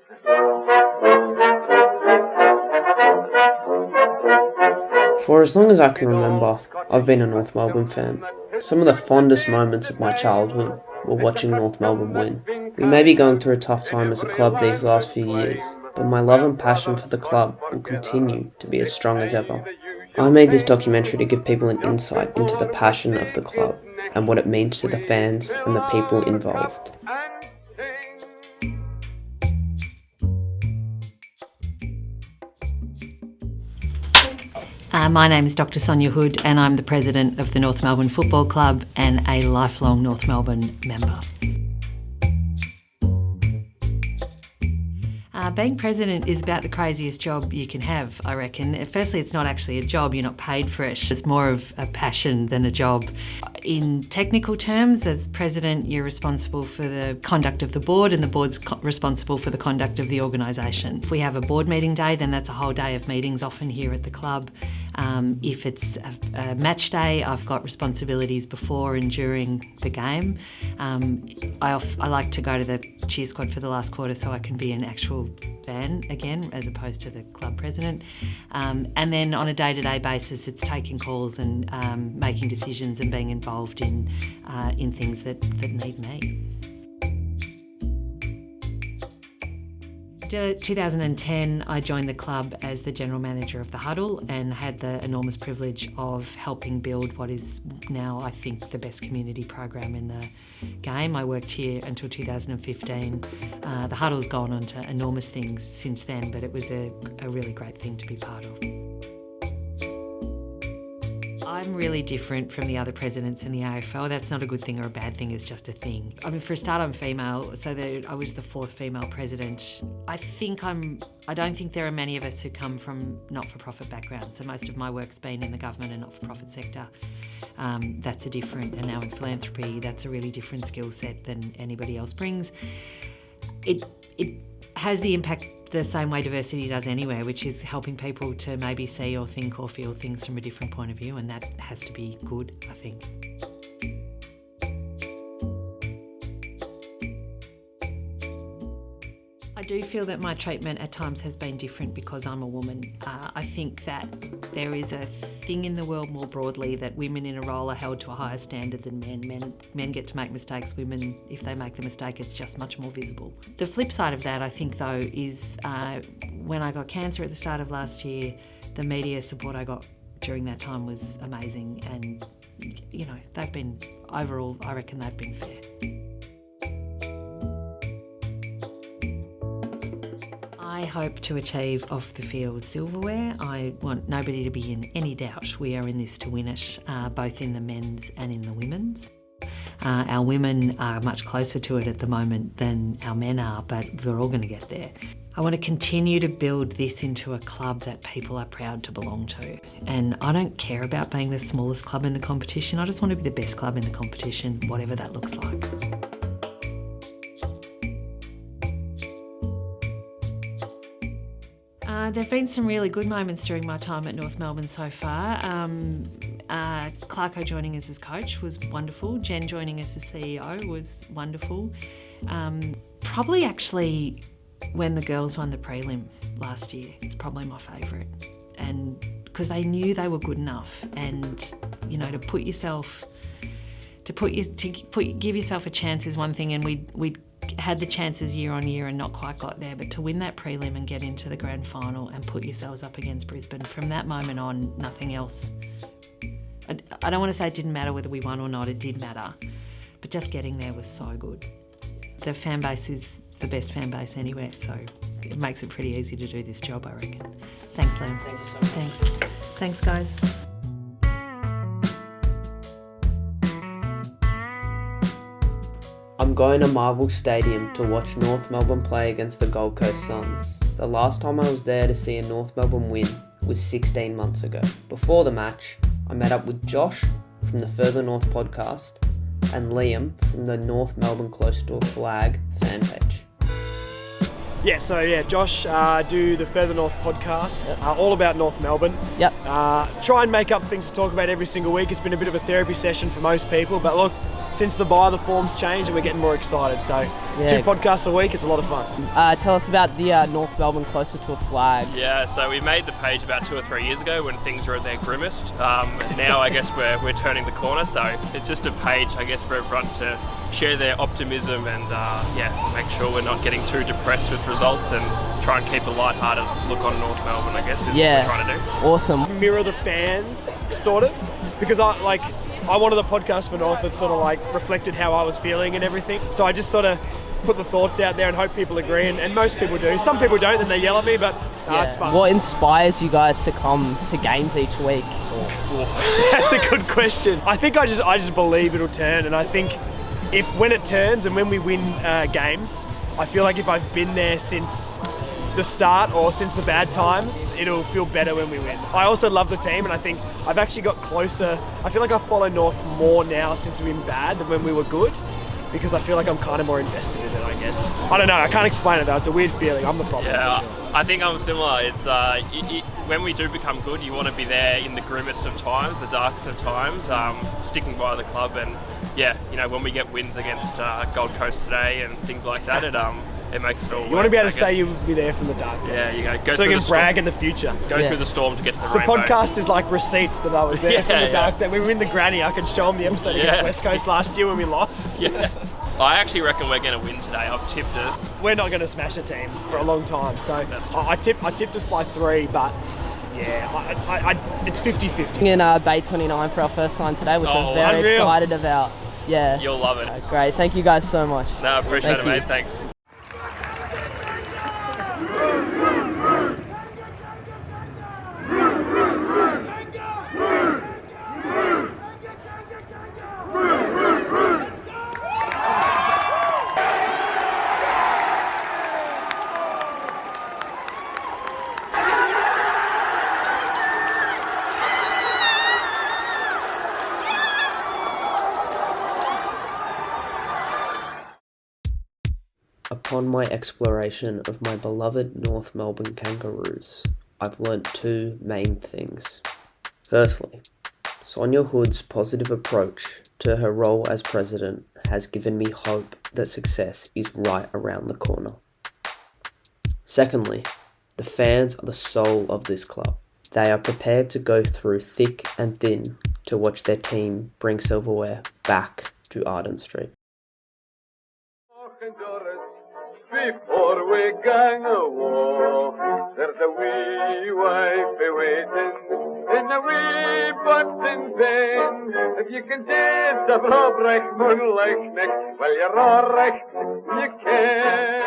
For as long as I can remember, I've been a North Melbourne fan. Some of the fondest moments of my childhood were watching North Melbourne win. We may be going through a tough time as a club these last few years, but my love and passion for the club will continue to be as strong as ever. I made this documentary to give people an insight into the passion of the club and what it means to the fans and the people involved. My name is Dr. Sonia Hood and I'm the President of the North Melbourne Football Club and a lifelong North Melbourne member. Being president is about the craziest job you can have, I reckon. Firstly, it's not actually a job, you're not paid for it. It's more of a passion than a job. In technical terms, as president, you're responsible for the conduct of the board and the board's responsible for the conduct of the organisation. If we have a board meeting day, then that's a whole day of meetings often here at the club. If it's a match day, I've got responsibilities before and during the game. I like to go to the cheer squad for the last quarter so I can be an actual fan again as opposed to the club president. And then on a day-to-day basis, it's taking calls and making decisions and being involved in things that need me. 2010, I joined the club as the general manager of the Huddle and had the enormous privilege of helping build what is now, I think, the best community program in the game. I worked here until 2015. The Huddle's gone on to enormous things since then, but it was a really great thing to be part of. I'm really different from the other presidents in the AFL. That's not a good thing or a bad thing, it's just a thing. I mean, for a start, I'm female, so I was the fourth female president. I don't think there are many of us who come from not-for-profit backgrounds, so most of my work's been in the government and not-for-profit sector. That's a different, and now in philanthropy, that's a really different skill set than anybody else brings. It has the impact the same way diversity does anywhere, which is helping people to maybe see or think or feel things from a different point of view, and that has to be good, I think. I do feel that my treatment at times has been different because I'm a woman. I think that there is a thing in the world more broadly that women in a role are held to a higher standard than men. Men get to make mistakes. Women, if they make the mistake, it's just much more visible. The flip side of that, I think, though, is when I got cancer at the start of last year, the media support I got during that time was amazing, and they've been, overall, I reckon they've been fair. I hope to achieve off-the-field silverware. I want nobody to be in any doubt. We are in this to win it, both in the men's and in the women's. Our women are much closer to it at the moment than our men are, but we're all going to get there. I want to continue to build this into a club that people are proud to belong to. And I don't care about being the smallest club in the competition. I just want to be the best club in the competition, whatever that looks like. There have been some really good moments during my time at North Melbourne so far. Clarko joining us as coach was wonderful. Jen joining us as CEO was wonderful. Probably actually when the girls won the prelim last year, it's probably my favourite. And because they knew they were good enough, and to give yourself a chance is one thing, and we had the chances year on year and not quite got there, but to win that prelim and get into the grand final and put yourselves up against Brisbane, from that moment on, nothing else. I don't want to say it didn't matter whether we won or not, it did matter, but just getting there was so good. The fan base is the best fan base anywhere, so it makes it pretty easy to do this job, I reckon. Thanks, Liam. Thank you so much. Thanks. Thanks, guys. I'm going to Marvel Stadium to watch North Melbourne play against the Gold Coast Suns. The last time I was there to see a North Melbourne win was 16 months ago. Before the match, I met up with Josh from the Further North podcast and Liam from the North Melbourne Close to a Flag fan page. Josh, do the Further North podcast, Yep. All about North Melbourne. Yep. Try and make up things to talk about every single week. It's been a bit of a therapy session for most people, but look, since the buy, the form's changed and we're getting more excited. So 2 podcasts a week, it's a lot of fun. Tell us about the North Melbourne Closer to a Flag. Yeah, so we made the page about 2 or 3 years ago when things were at their grimmest. Now I guess we're turning the corner, so it's just a page, I guess, for everyone to share their optimism and make sure we're not getting too depressed with results and try and keep a light-hearted look on North Melbourne, I guess, is what we're trying to do. Awesome. Mirror the fans, sort of, because I wanted the podcast for North that sort of like reflected how I was feeling and everything. So I just sort of put the thoughts out there and hope people agree, and most people do. Some people don't, then they yell at me, but it's fun. What inspires you guys to come to games each week? That's a good question. I think I just believe it'll turn, and I think when it turns and when we win games, I feel like if I've been there since the start or since the bad times, it'll feel better when we win. I also love the team, and I think I've actually got closer. I feel like I follow North more now since we've been bad than when we were good, because I feel like I'm kind of more invested in it, I guess. I don't know, I can't explain it though, it's a weird feeling. I'm the problem. Yeah, sure. I think I'm similar. It's when we do become good, you want to be there in the grimmest of times, the darkest of times, sticking by the club, and when we get wins against Gold Coast today and things like that, it makes it all You want to be able to say you'll be there from the dark days. Yeah, you go so you through can brag in the future. Go through the storm to get to the The rainbow. podcast is like receipts that I was there from the dark days. We were in the granny, I can show them the episode against West Coast last year when we lost. Yeah. I actually reckon we're going to win today. I've tipped us. We're not going to smash a team for a long time, so I tipped us by 3, but it's 50-50. In Bay 29 for our first time today, which we're very excited about. Yeah. You'll love it. Great, thank you guys so much. No, I appreciate it, mate. Thanks. Upon my exploration of my beloved North Melbourne Kangaroos, I've learnt 2 main things. Firstly, Sonia Hood's positive approach to her role as president has given me hope that success is right around the corner. Secondly, the fans are the soul of this club. They are prepared to go through thick and thin to watch their team bring silverware back to Arden Street. Before we gang away, there's a wee wife waiting in a wee button bin. If you can taste the blood right moonlight neck, well you're all right, you can.